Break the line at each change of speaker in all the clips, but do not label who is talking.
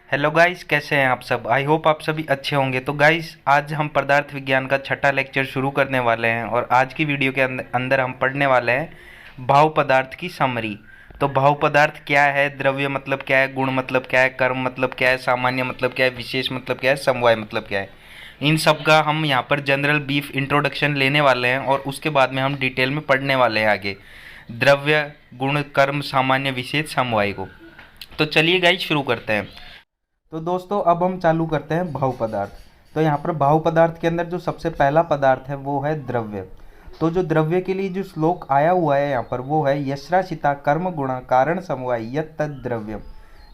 Hello guys, कैसे हैं आप सब। आई होप आप सभी अच्छे होंगे। तो गाइस, आज हम पदार्थ विज्ञान का छठा लेक्चर शुरू करने वाले हैं और आज की वीडियो के अंदर हम पढ़ने वाले हैं भाव पदार्थ की समरी। तो भाव पदार्थ क्या है, द्रव्य मतलब क्या है, गुण मतलब क्या है, कर्म मतलब क्या है, सामान्य मतलब क्या है, विशेष मतलब क्या है, समवाय मतलब क्या है, इन सब का हम यहाँ पर जनरल बीफ इंट्रोडक्शन लेने वाले हैं और उसके बाद में हम डिटेल में पढ़ने वाले हैं आगे द्रव्य, गुण, कर्म, सामान्य, विशेष, समवाय को। तो चलिए गाइस, शुरू करते हैं। तो दोस्तों, अब हम चालू करते हैं भाव पदार्थ। तो यहाँ पर भाव पदार्थ के अंदर जो सबसे पहला पदार्थ है वो है द्रव्य। तो जो द्रव्य के लिए जो श्लोक आया हुआ है यहाँ पर वो है यश्राशिता कर्म गुणा कारण समवाय यत् तद् द्रव्यम।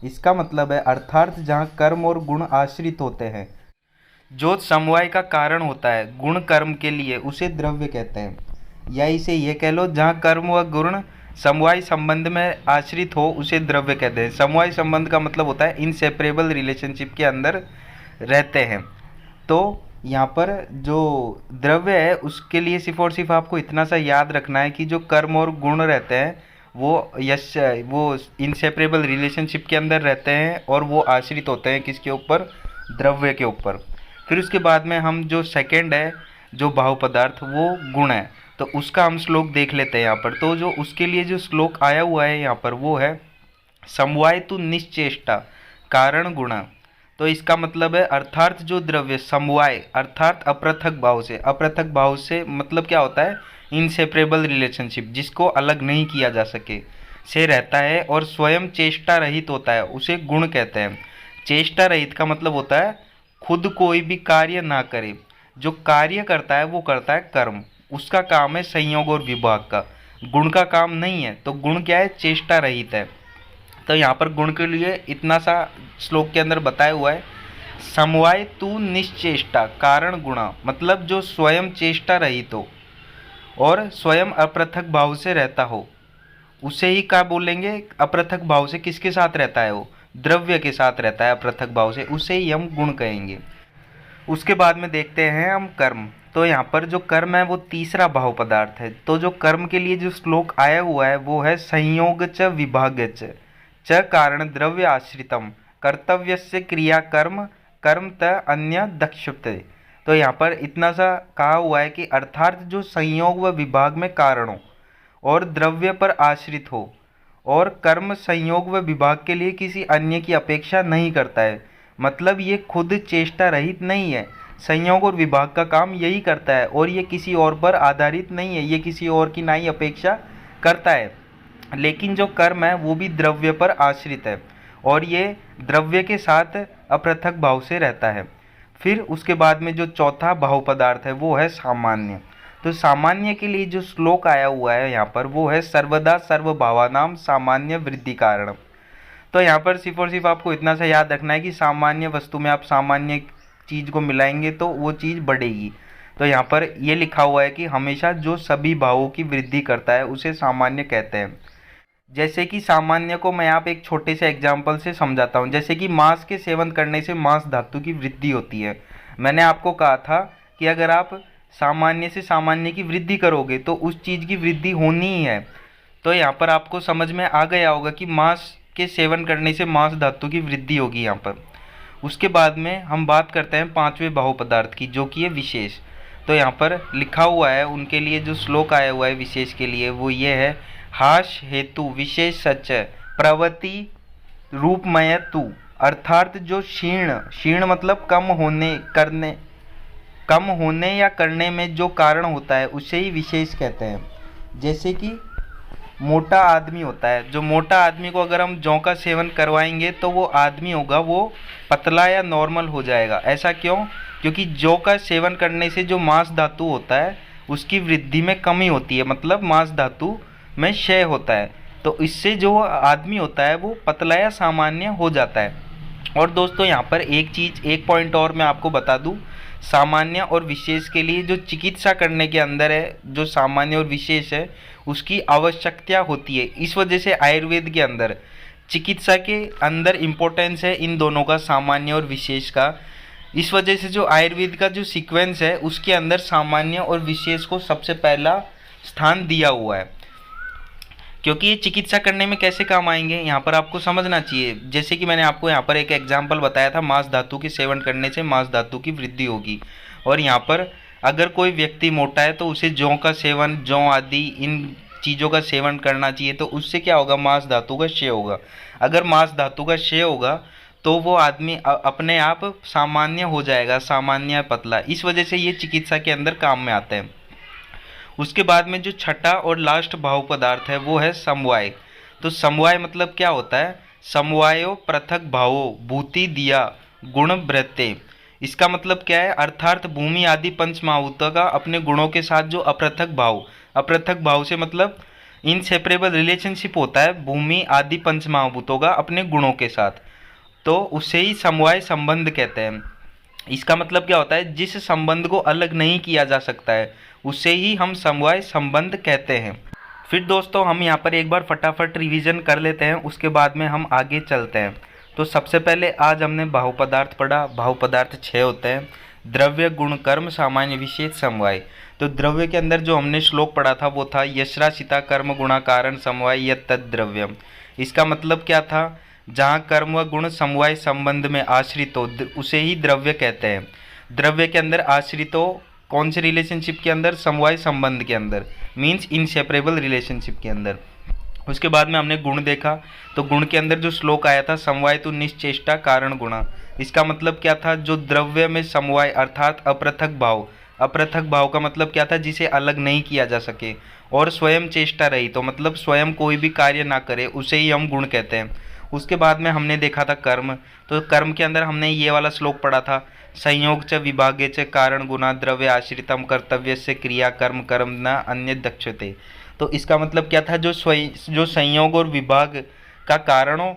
इसका मतलब है अर्थात जहाँ कर्म और गुण आश्रित होते हैं, जो समवाय का कारण होता है गुण कर्म के लिए, उसे द्रव्य कहते हैं। या इसे ये कह लो, जहाँ कर्म व गुण समवाय संबंध में आश्रित हो उसे द्रव्य कहते हैं। समवाय संबंध का मतलब होता है इनसेपरेबल रिलेशनशिप के अंदर रहते हैं। तो यहाँ पर जो द्रव्य है उसके लिए सिर्फ और सिर्फ आपको इतना सा याद रखना है कि जो कर्म और गुण रहते हैं वो इनसेपरेबल रिलेशनशिप के अंदर रहते हैं और वो आश्रित होते हैं किसके ऊपर, द्रव्य के ऊपर। फिर उसके बाद में हम जो सेकंड है जो भाव पदार्थ वो गुण है, तो उसका हम श्लोक देख लेते हैं यहाँ पर। तो जो उसके लिए जो श्लोक आया हुआ है यहाँ पर वो है समवाय तु निश्चेष्टा कारण गुणा। तो इसका मतलब है अर्थात जो द्रव्य समवाय अर्थात अपृथक भाव से मतलब क्या होता है, इनसेपरेबल रिलेशनशिप, जिसको अलग नहीं किया जा सके, से रहता है और स्वयं चेष्टा रहित होता है, उसे गुण कहते हैं। चेष्टा रहित का मतलब होता है खुद कोई भी कार्य ना करे, जो कार्य करता है वो करता है कर्म, उसका काम है संयोग और विभाग का, गुण का काम नहीं है। तो गुण क्या है, चेष्टा रहित है। तो यहाँ पर गुण के लिए इतना सा श्लोक के अंदर बताया हुआ है समवाय तु निश्चेष्टा कारण गुणा, मतलब जो स्वयं चेष्टा रहित हो और स्वयं अपृथक भाव से रहता हो, उसे ही क्या बोलेंगे, अपृथक भाव से किसके साथ रहता है, वो द्रव्य के साथ रहता है अपृथक भाव से, उसे ही हम गुण कहेंगे। उसके बाद में देखते हैं हम कर्म। तो यहाँ पर जो कर्म है वो तीसरा भाव पदार्थ है। तो जो कर्म के लिए जो श्लोक आया हुआ है वो है संयोग च विभाग च कारण द्रव्य आश्रितम कर्तव्यस्य क्रिया कर्म कर्म त अन्य दक्षते। तो यहाँ पर इतना सा कहा हुआ है कि अर्थात जो संयोग व विभाग में कारण हो और द्रव्य पर आश्रित हो और कर्म संयोग व विभाग के लिए किसी अन्य की अपेक्षा नहीं करता है, मतलब ये खुद चेष्टा रहित नहीं है, संयोग और विभाग का काम यही करता है और ये किसी और पर आधारित नहीं है, ये किसी और की ना ही अपेक्षा करता है। लेकिन जो कर्म है वो भी द्रव्य पर आश्रित है और ये द्रव्य के साथ अपृथक भाव से रहता है। फिर उसके बाद में जो चौथा भाव पदार्थ है वो है सामान्य। तो सामान्य के लिए जो श्लोक आया हुआ है यहाँ पर वो है सर्वदा सर्वभावानाम सामान्य वृद्धि कारण। तो यहाँ पर सिर्फ और सिर्फ आपको इतना सा याद रखना है कि सामान्य वस्तु में आप सामान्य चीज़ को मिलाएंगे तो वो चीज़ बढ़ेगी। तो यहाँ पर ये लिखा हुआ है कि हमेशा जो सभी भावों की वृद्धि करता है उसे सामान्य कहते हैं। जैसे कि सामान्य को मैं आप एक छोटे से एग्जाम्पल से समझाता हूँ। जैसे कि मांस के सेवन करने से मांस धातु की वृद्धि होती है। मैंने आपको कहा था कि अगर आप सामान्य से सामान्य की वृद्धि करोगे तो उस चीज़ की वृद्धि होनी ही है। तो यहाँ पर आपको समझ में आ गया होगा कि मांस के सेवन करने से मांस धातु की वृद्धि होगी यहाँ पर। उसके बाद में हम बात करते हैं पांचवें भाव पदार्थ की, जो कि है विशेष। तो यहाँ पर लिखा हुआ है उनके लिए जो श्लोक आया हुआ है विशेष के लिए वो ये है हाश हेतु विशेष सच प्रवृत्ति रूपमय तु। अर्थात जो क्षीण मतलब कम होने या करने में जो कारण होता है उसे ही विशेष कहते हैं। जैसे कि मोटा आदमी होता है, जो मोटा आदमी को अगर हम जौ का सेवन करवाएंगे तो वो आदमी होगा वो पतला या नॉर्मल हो जाएगा। ऐसा क्यों? क्योंकि जौ का सेवन करने से जो मांस धातु होता है उसकी वृद्धि में कमी होती है, मतलब मांस धातु में क्षय होता है। तो इससे जो आदमी होता है वो पतला या सामान्य हो जाता है। और दोस्तों यहाँ पर एक पॉइंट और मैं आपको बता दूँ, सामान्य और विशेष के लिए जो चिकित्सा करने के अंदर है, जो सामान्य और विशेष है उसकी आवश्यकता होती है। इस वजह से आयुर्वेद के अंदर चिकित्सा के अंदर इम्पोर्टेंस है इन दोनों का, सामान्य और विशेष का। इस वजह से जो आयुर्वेद का जो सीक्वेंस है उसके अंदर सामान्य और विशेष को सबसे पहला स्थान दिया हुआ है, क्योंकि ये चिकित्सा करने में कैसे काम आएंगे यहाँ पर आपको समझना चाहिए। जैसे कि मैंने आपको यहाँ पर एक एग्जाम्पल बताया था, मांस धातु के सेवन करने से मांस धातु की वृद्धि होगी। और यहाँ पर अगर कोई व्यक्ति मोटा है तो उसे जौ का सेवन, जौ आदि इन चीज़ों का सेवन करना चाहिए, तो उससे क्या होगा, मांस धातु का क्षय होगा। अगर मांस धातु का क्षय होगा तो वो आदमी अपने आप सामान्य हो जाएगा, सामान्य पतला। इस वजह से ये चिकित्सा के अंदर काम में आते हैं। उसके बाद में जो छठा और लास्ट भाव पदार्थ है वो है समवाय। तो समवाय मतलब क्या होता है, समवायो पृथक भावो भूति दिया गुण वृत्ते। इसका मतलब क्या है, अर्थात भूमि आदि पंच महाभूतों का अपने गुणों के साथ जो अपृथक भाव, अपृथक भाव से मतलब इनसेपरेबल रिलेशनशिप होता है भूमि आदि पंच महाभूतों का अपने गुणों के साथ, तो उसे ही समवाय संबंध कहते हैं। इसका मतलब क्या होता है, जिस संबंध को अलग नहीं किया जा सकता है उसे ही हम समवाय संबंध कहते हैं। फिर दोस्तों हम यहाँ पर एक बार फटाफट रिवीजन कर लेते हैं, उसके बाद में हम आगे चलते हैं। तो सबसे पहले आज हमने भाव पदार्थ पढ़ा। भाव पदार्थ 6 होते हैं, द्रव्य गुण कर्म सामान्य विशेष समवाय। तो द्रव्य के अंदर जो हमने श्लोक पढ़ा था वो था यश्राशिता कर्म गुणा कारण समवाय यत् तद् द्रव्यम। इसका मतलब क्या था, जहाँ कर्म व गुण समवाय संबंध में आश्रित हो उसे ही द्रव्य कहते हैं। द्रव्य के अंदर आश्रित हो कौन से रिलेशनशिप के अंदर, समवाय संबंध के अंदर, मीन्स इनसेपरेबल रिलेशनशिप के अंदर। उसके बाद में हमने गुण देखा, तो गुण के अंदर जो श्लोक आया था समवाय तो निश्चेष्टा कारण गुणा। इसका मतलब क्या था, जो द्रव्य में समवाय अर्थात अपृथक भाव, अपृथक भाव का मतलब क्या था, जिसे अलग नहीं किया जा सके, और स्वयं चेष्टा रही तो मतलब स्वयं कोई भी कार्य ना करे, उसे ही हम गुण कहते हैं। उसके बाद में हमने देखा था कर्म। तो कर्म के अंदर हमने ये वाला श्लोक पढ़ा था, संयोग च विभागे च कारण गुणा द्रव्य आश्रितम कर्तव्य से क्रिया कर्म कर्म न अन्य दक्षते। तो इसका मतलब क्या था, जो संयोग और विभाग का कारण हो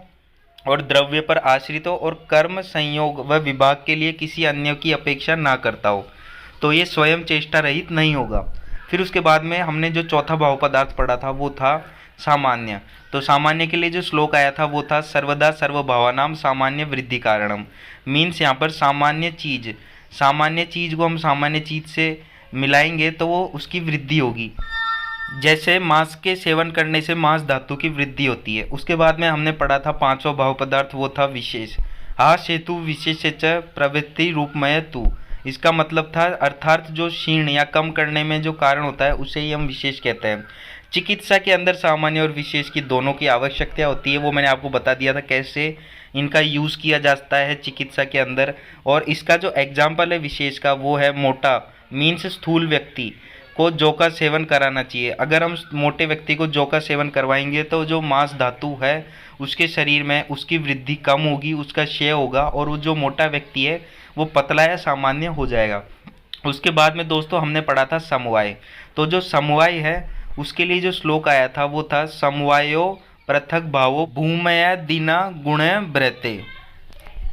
और द्रव्य पर आश्रित हो और कर्म संयोग व विभाग के लिए किसी अन्य की अपेक्षा ना करता हो, तो ये स्वयं चेष्टा रहित नहीं होगा। फिर उसके बाद में हमने जो चौथा भाव पदार्थ पढ़ा था वो था सामान्य। तो सामान्य के लिए जो श्लोक आया था वो था सर्वदा सर्वभावानाम सामान्य वृद्धि कारणम। मीन्स यहाँ पर सामान्य चीज़ को हम सामान्य चीज़ से मिलाएंगे तो वो उसकी वृद्धि होगी। जैसे मांस के सेवन करने से मांस धातु की वृद्धि होती है। उसके बाद में हमने पढ़ा था पांचवा भाव पदार्थ वो था विशेष। हा सेतु विशेष च प्रवृत्ति रूपमय तु। इसका मतलब था अर्थात जो क्षीण या कम करने में जो कारण होता है उसे ही हम विशेष कहते हैं। चिकित्सा के अंदर सामान्य और विशेष की दोनों की आवश्यकता होती है, वो मैंने आपको बता दिया था कैसे इनका यूज़ किया जाता है चिकित्सा के अंदर। और इसका जो एग्जाम्पल है विशेष का वो है मोटा, मीन्स स्थूल व्यक्ति को जौ का सेवन कराना चाहिए। अगर हम मोटे व्यक्ति को जौ का सेवन करवाएंगे तो जो मांस धातु है उसके शरीर में उसकी वृद्धि कम होगी, उसका क्षय होगा और वो जो मोटा व्यक्ति है वो पतला या सामान्य हो जाएगा। उसके बाद में दोस्तों हमने पढ़ा था समवाय। तो जो समवाय है उसके लिए जो श्लोक आया था वो था समवायो पृथक भावो भूमया दिना गुण ब्रते।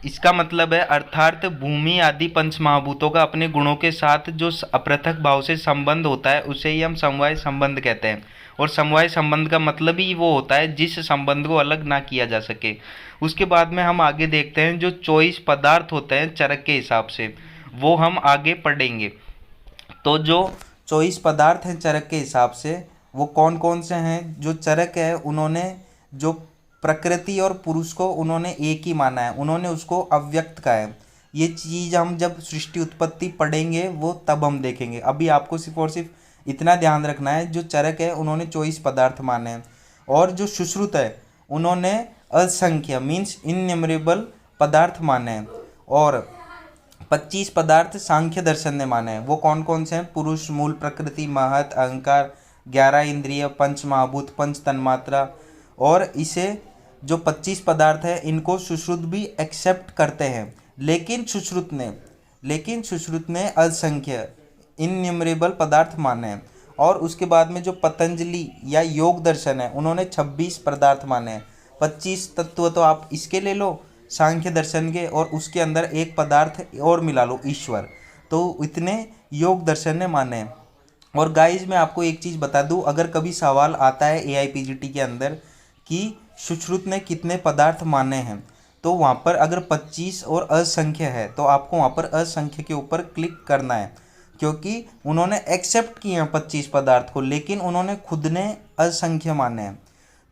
इसका मतलब है अर्थात भूमि आदि पंच महाभूतों का अपने गुणों के साथ जो अपृथक भाव से संबंध होता है उसे ही हम समवाय संबंध कहते हैं। और समवाय संबंध का मतलब ही वो होता है जिस संबंध को अलग ना किया जा सके। उसके बाद में हम आगे देखते हैं जो 24 पदार्थ होते हैं चरक के हिसाब से, वो हम आगे पढ़ेंगे। तो जो 24 पदार्थ हैं चरक के हिसाब से वो कौन कौन से हैं। जो चरक है उन्होंने जो प्रकृति और पुरुष को उन्होंने एक ही माना है, उन्होंने उसको अव्यक्त कहा है। ये चीज़ हम जब सृष्टि उत्पत्ति पढ़ेंगे वो तब हम देखेंगे। अभी आपको सिर्फ और सिर्फ इतना ध्यान रखना है, जो चरक है उन्होंने 24 पदार्थ माने हैं और जो सुश्रुत है उन्होंने असंख्य मीन्स इनन्यूमरेबल पदार्थ माने हैं। और 25 पदार्थ सांख्य दर्शन ने माने हैं। वो कौन कौन से हैं, पुरुष, मूल प्रकृति, महत, अहंकार, 11 इंद्रिय, पंच महाभूत, पंच तन्मात्रा। और इसे जो 25 पदार्थ है इनको सुश्रुत भी एक्सेप्ट करते हैं, लेकिन सुश्रुत ने असंख्य इनन्यूमरेबल पदार्थ माने हैं। और उसके बाद में जो पतंजलि या योग दर्शन है उन्होंने 26 पदार्थ माने हैं। 25 तत्व तो आप इसके ले लो सांख्य दर्शन के, और उसके अंदर एक पदार्थ और मिला लो ईश्वर, तो इतने योग दर्शन ने माने हैं। और गाइज मैं आपको एक चीज़ बता दूं, अगर कभी सवाल आता है AIPGT के अंदर कि सुश्रुत ने कितने पदार्थ माने हैं, तो वहाँ पर अगर 25 और असंख्य है तो आपको वहाँ पर असंख्य के ऊपर क्लिक करना है, क्योंकि उन्होंने एक्सेप्ट किए हैं 25 पदार्थ को, लेकिन उन्होंने खुद ने असंख्य माने हैं।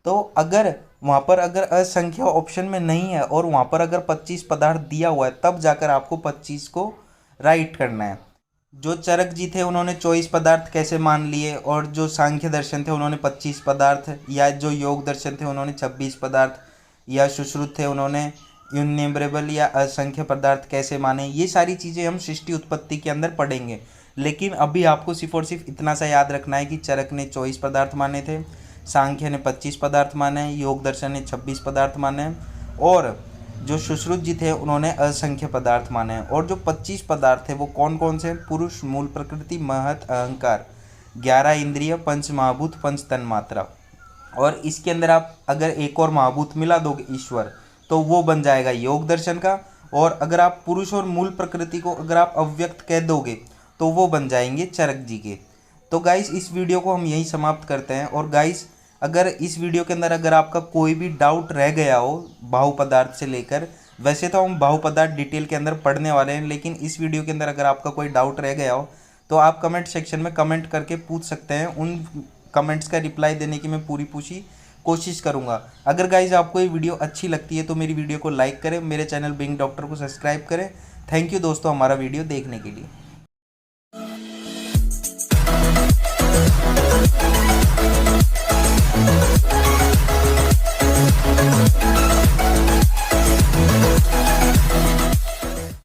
तो अगर वहाँ पर अगर असंख्य ऑप्शन में नहीं है और वहाँ पर अगर 25 पदार्थ दिया हुआ है, तब जाकर आपको 25 को राइट करना है। जो चरक जी थे उन्होंने 24 पदार्थ कैसे मान लिए, और जो सांख्य दर्शन थे उन्होंने 25 पदार्थ, या जो योग दर्शन थे उन्होंने 26 पदार्थ, या सुश्रुत थे उन्होंने इन्यूमरेबल या असंख्य पदार्थ कैसे माने, ये सारी चीज़ें हम सृष्टि उत्पत्ति के अंदर पढ़ेंगे। लेकिन अभी आपको सिर्फ और सिर्फ इतना सा याद रखना है कि चरक ने 24 पदार्थ माने थे, सांख्य ने 25 पदार्थ माने, योग दर्शन ने 26 पदार्थ माने, और जो सुश्रुत जी थे उन्होंने असंख्य पदार्थ माने हैं। और जो 25 पदार्थ थे वो कौन कौन से? पुरुष, मूल प्रकृति, महत, अहंकार, 11 इंद्रिय, पंच महाभूत, पंच तन्मात्रा। और इसके अंदर आप अगर एक और महाभूत मिला दोगे ईश्वर, तो वो बन जाएगा योग दर्शन का। और अगर आप पुरुष और मूल प्रकृति को अगर आप अव्यक्त कह दोगे तो वो बन जाएंगे चरक जी के। तो गाइस इस वीडियो को हम यहीं समाप्त करते हैं। और गाइस अगर इस वीडियो के अंदर अगर आपका कोई भी डाउट रह गया हो बाहु पदार्थ से लेकर, वैसे तो हम बाहु पदार्थ डिटेल के अंदर पढ़ने वाले हैं, लेकिन इस वीडियो के अंदर अगर आपका कोई डाउट रह गया हो तो आप कमेंट सेक्शन में कमेंट करके पूछ सकते हैं। उन कमेंट्स का रिप्लाई देने की मैं पूरी कोशिश करूंगा। अगर गाइज आपको ये वीडियो अच्छी लगती है तो मेरी वीडियो को लाइक करें, मेरे चैनल बीइंग डॉक्टर को सब्सक्राइब करें। थैंक यू दोस्तों हमारा वीडियो देखने के लिए।